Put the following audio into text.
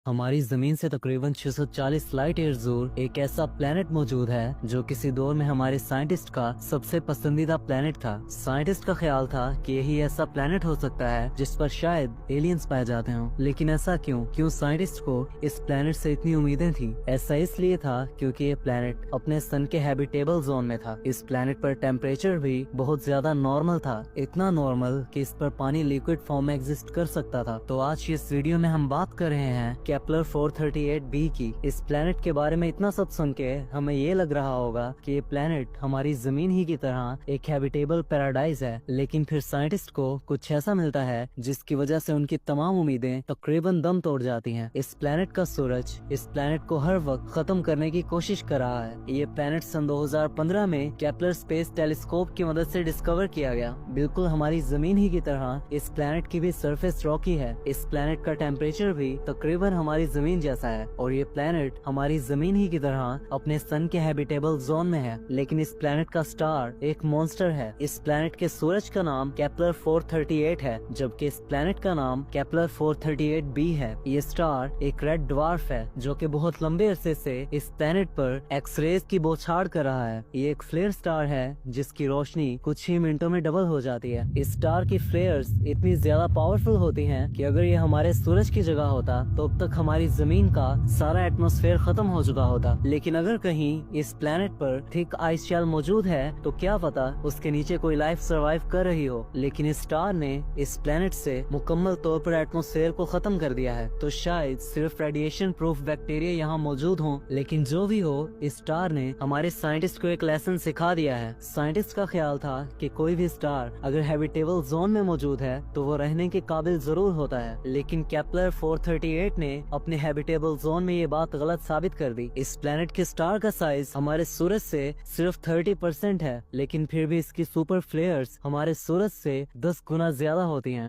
हमारी जमीन से तकरीबन 640 लाइट ईयर दूर एक ऐसा प्लेनेट मौजूद है जो किसी दौर में हमारे साइंटिस्ट का सबसे पसंदीदा प्लेनेट था। साइंटिस्ट का ख्याल था कि यही ऐसा प्लेनेट हो सकता है जिस पर शायद एलियंस पाए जाते हों। लेकिन ऐसा क्यों साइंटिस्ट को इस प्लेनेट से इतनी उम्मीदें थी? ऐसा इसलिए था क्योंकि ये प्लेनेट अपने सन के हैबिटेबल जोन में था। इस प्लेनेट पर टेम्परेचर भी बहुत ज्यादा नॉर्मल था, इतना नॉर्मल कि इस पर पानी लिक्विड फॉर्म में एग्जिस्ट कर सकता था। तो आज इस वीडियो में हम बात कर रहे हैं केपलर 438b की। इस प्लेनेट के बारे में इतना सब सुन के हमें ये लग रहा होगा कि ये प्लेनेट हमारी जमीन ही की तरह एक हैबिटेबल पैराडाइज है, लेकिन फिर साइंटिस्ट को कुछ ऐसा मिलता है जिसकी वजह से उनकी तमाम उम्मीदें तकरीबन दम तोड़ जाती हैं। इस प्लेनेट का सूरज इस प्लेनेट को हर वक्त खत्म करने की कोशिश कर रहा है। ये प्लेनेट सन 2015 में केपलर स्पेस टेलीस्कोप की मदद से डिस्कवर किया गया। बिल्कुल हमारी जमीन ही की तरह इस प्लेनेट की भी सरफेस रॉकी है। इस प्लेनेट का टेम्परेचर भी तकरीबन हमारी जमीन जैसा है और ये प्लेनेट हमारी जमीन ही की तरह अपने सन के हैबिटेबल जोन में है। लेकिन इस प्लेनेट का स्टार एक मॉन्स्टर है। इस प्लेनेट के सूरज का नाम केपलर 438 है, जबकि इस प्लेनेट का नाम केपलर 438b है। ये स्टार एक रेड ड्वार्फ है जो कि बहुत लंबे अरसे से इस प्लेनेट पर एक्सरेज की बौछार कर रहा है। ये एक फ्लेयर स्टार है जिसकी रोशनी कुछ ही मिनटों में डबल हो जाती है। इस स्टार की फ्लेयर्स इतनी ज्यादा पावरफुल होती हैं कि अगर ये हमारे सूरज की जगह होता तो अब तक हमारी जमीन का सारा एटमॉस्फेयर खत्म हो चुका होता। लेकिन अगर कहीं इस प्लेनेट पर थिक आइस शेल मौजूद है तो क्या पता उसके नीचे कोई लाइफ सरवाइव कर रही हो। लेकिन इस स्टार ने इस प्लेनेट से मुकम्मल तौर पर एटमॉस्फेयर को खत्म कर दिया है, तो शायद सिर्फ रेडिएशन प्रूफ बैक्टीरिया यहाँ मौजूद हों। लेकिन जो भी हो, इस स्टार ने हमारे साइंटिस्ट को एक लेसन सिखा दिया है। साइंटिस्ट का ख्याल था कि कोई भी स्टार अगर हैबिटेबल जोन में मौजूद है तो वो रहने के काबिल जरूर होता है। लेकिन केपलर 438 ने अपने हैबिटेबल जोन में ये बात गलत साबित कर दी। इस प्लेनेट के स्टार का साइज हमारे सूरज से सिर्फ 30% है, लेकिन फिर भी इसकी सुपर फ्लेयर्स हमारे सूरज से 10 गुना ज्यादा होती हैं।